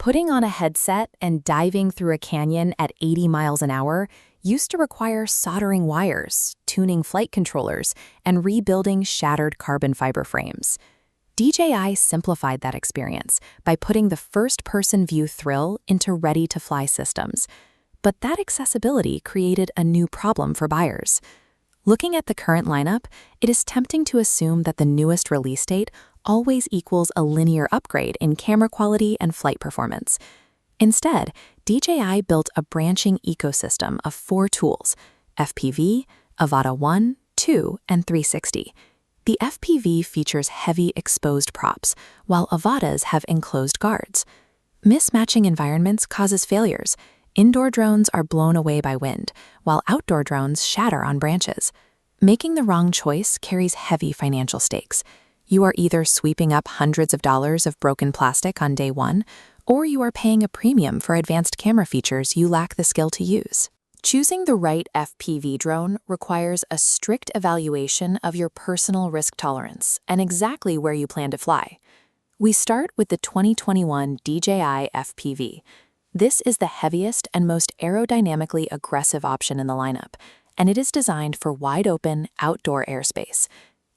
Putting on a headset and diving through a canyon at 80 miles an hour used to require soldering wires, tuning flight controllers, and rebuilding shattered carbon fiber frames. DJI simplified that experience by putting the first-person view thrill into ready-to-fly systems. But that accessibility created a new problem for buyers. Looking at the current lineup, it is tempting to assume that the newest release date always equals a linear upgrade in camera quality and flight performance. Instead, DJI built a branching ecosystem of 4 tools: FPV, Avata 1, 2, and 360. The FPV features heavy exposed props, while Avatas have enclosed guards. Mismatching environments causes failures. Indoor drones are blown away by wind, while outdoor drones shatter on branches. Making the wrong choice carries heavy financial stakes. You are either sweeping up hundreds of dollars of broken plastic on day one, or you are paying a premium for advanced camera features you lack the skill to use. Choosing the right FPV drone requires a strict evaluation of your personal risk tolerance and exactly where you plan to fly. We start with the 2021 DJI FPV. This is the heaviest and most aerodynamically aggressive option in the lineup, and it is designed for wide-open, outdoor airspace.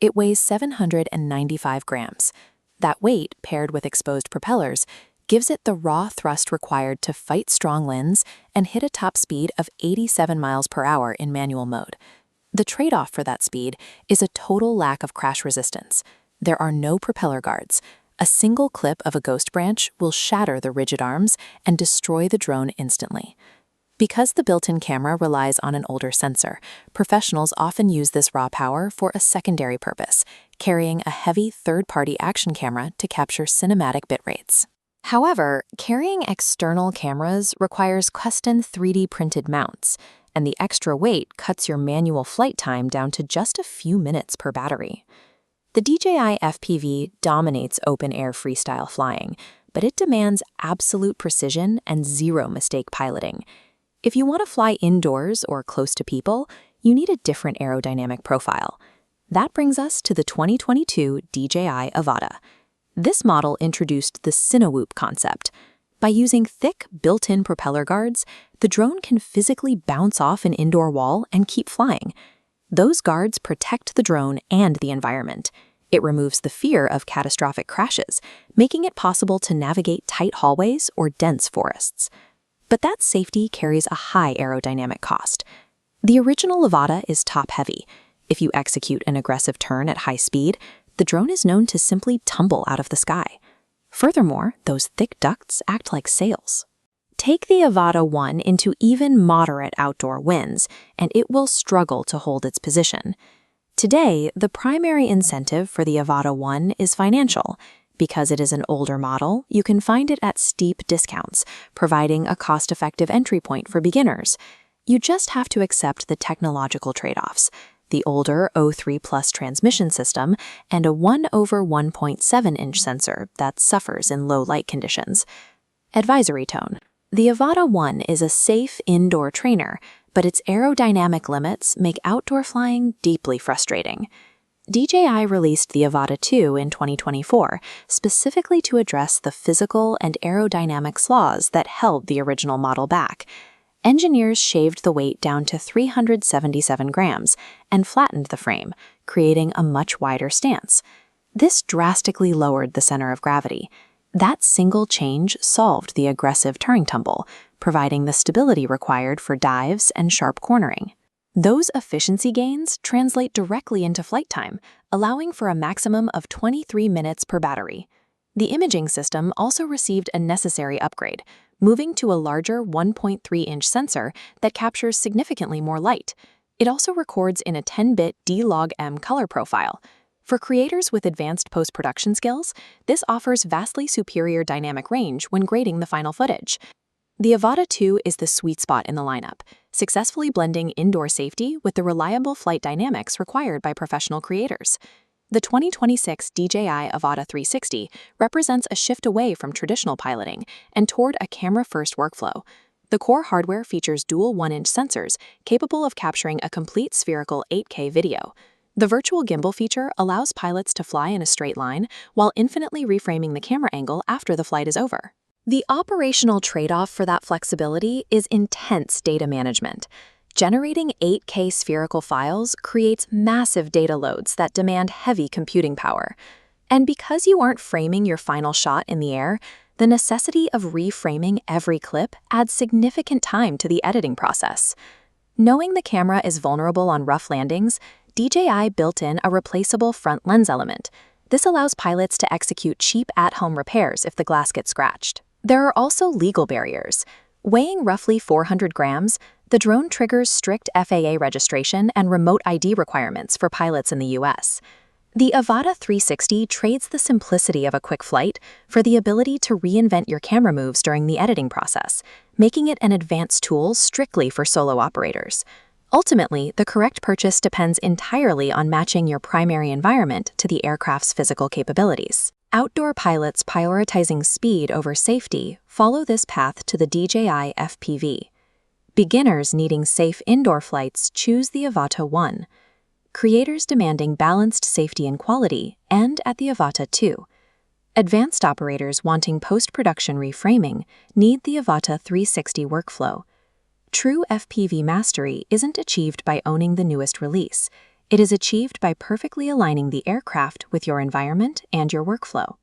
It weighs 795 grams. That weight, paired with exposed propellers, gives it the raw thrust required to fight strong winds and hit a top speed of 87 miles per hour in manual mode. The trade-off for that speed is a total lack of crash resistance. There are no propeller guards. A single clip of a ghost branch will shatter the rigid arms and destroy the drone instantly. Because the built-in camera relies on an older sensor, professionals often use this raw power for a secondary purpose, carrying a heavy third-party action camera to capture cinematic bit rates. However, carrying external cameras requires custom 3D printed mounts, and the extra weight cuts your manual flight time down to just a few minutes per battery. The DJI FPV dominates open-air freestyle flying, but it demands absolute precision and zero mistake piloting. If you want to fly indoors or close to people, you need a different aerodynamic profile. That brings us to the 2022 DJI Avata. This model introduced the Cinewhoop concept. By using thick, built-in propeller guards, the drone can physically bounce off an indoor wall and keep flying. Those guards protect the drone and the environment. It removes the fear of catastrophic crashes, making it possible to navigate tight hallways or dense forests. But that safety carries a high aerodynamic cost. The original Avata is top-heavy. If you execute an aggressive turn at high speed, the drone is known to simply tumble out of the sky. Furthermore, those thick ducts act like sails. Take the Avata 1 into even moderate outdoor winds, and it will struggle to hold its position. Today, the primary incentive for the Avata 1 is financial. Because it is an older model, you can find it at steep discounts, providing a cost-effective entry point for beginners. You just have to accept the technological trade-offs: the older O3 Plus transmission system and a 1/1.7-inch sensor that suffers in low light conditions. Advisory tone: the Avata 1 is a safe indoor trainer, but its aerodynamic limits make outdoor flying deeply frustrating. DJI released the Avata 2 in 2024, specifically to address the physical and aerodynamic flaws that held the original model back. Engineers shaved the weight down to 377 grams and flattened the frame, creating a much wider stance. This drastically lowered the center of gravity. That single change solved the aggressive turning tumble, providing the stability required for dives and sharp cornering. Those efficiency gains translate directly into flight time, allowing for a maximum of 23 minutes per battery. The imaging system also received a necessary upgrade, moving to a larger 1.3-inch sensor that captures significantly more light. It also records in a 10-bit D-Log-M color profile. For creators with advanced post-production skills, this offers vastly superior dynamic range when grading the final footage. The Avata 2 is the sweet spot in the lineup, successfully blending indoor safety with the reliable flight dynamics required by professional creators. The 2026 DJI Avata 360 represents a shift away from traditional piloting and toward a camera-first workflow. The core hardware features dual 1-inch sensors capable of capturing a complete spherical 8K video. The virtual gimbal feature allows pilots to fly in a straight line while infinitely reframing the camera angle after the flight is over. The operational trade-off for that flexibility is intense data management. Generating 8K spherical files creates massive data loads that demand heavy computing power. And because you aren't framing your final shot in the air, the necessity of reframing every clip adds significant time to the editing process. Knowing the camera is vulnerable on rough landings, DJI built in a replaceable front lens element. This allows pilots to execute cheap at-home repairs if the glass gets scratched. There are also legal barriers. Weighing roughly 400 grams, the drone triggers strict FAA registration and remote ID requirements for pilots in the US. The Avata 360 trades the simplicity of a quick flight for the ability to reinvent your camera moves during the editing process, making it an advanced tool strictly for solo operators. Ultimately, the correct purchase depends entirely on matching your primary environment to the aircraft's physical capabilities. Outdoor pilots prioritizing speed over safety follow this path to the DJI FPV. Beginners needing safe indoor flights choose the Avata 1. Creators demanding balanced safety and quality end at the Avata 2. Advanced operators wanting post-production reframing need the Avata 360 workflow. True FPV mastery isn't achieved by owning the newest release. It is achieved by perfectly aligning the aircraft with your environment and your workflow.